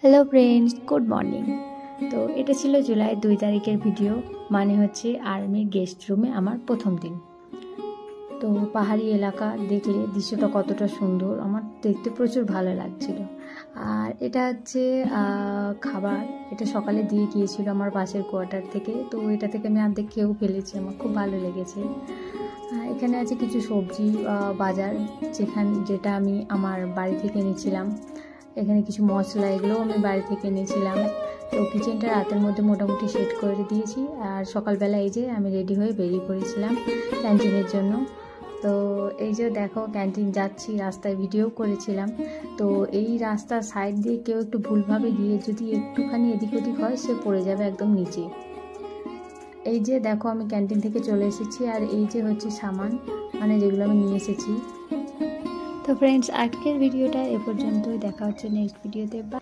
Hello friends, good morning. তো এটা ছিল জুলাই 2 তারিখের ভিডিও, মানে হচ্ছে আর্মির গেস্ট রুমে আমার প্রথম দিন। তো পাহাড়ি এলাকা দেখলে দৃশ্যটা কতটা সুন্দর, আমার দেখতে প্রচুর ভালো লাগছিল। আর এটা হচ্ছে খাবার, এটা সকালে দিয়ে গিয়েছিল আমার পাশের কোয়ার্টার থেকে। তো এটা থেকে আমি অর্ধেক খেয়েও ফেলেছি, আমার খুব ভালো লেগেছে। এখানে আছে কিছু সবজি বাজার, যেটা আমি আমার বাড়ি থেকে এনেছিলাম। এখানে কিছু মশলা, এগুলোও আমি বাড়ি থেকে এনেছিলাম। তো কিচেনটা রাতের মধ্যে মোটামুটি সেট করে দিয়েছি। আর সকালবেলা এই যে আমি রেডি হয়ে বেরিয়ে পড়েছিলাম ক্যান্টিনের জন্য। তো এই যে দেখো ক্যান্টিন যাচ্ছি, রাস্তায় ভিডিও করেছিলাম। তো এই রাস্তার সাইড দিয়ে কেউ একটু ভুলভাবে গিয়ে যদি একটুখানি এদিক ওদিক হয়, সে পড়ে যাবে একদম নিচে। এই যে দেখো আমি ক্যান্টিন থেকে চলে এসেছি, আর এই যে হচ্ছে সামান, মানে যেগুলো আমি নিয়ে এসেছি। তো ফ্রেন্ডস, আজকের ভিডিওটা এ পর্যন্তই, দেখা হচ্ছে নেক্সট ভিডিওতে।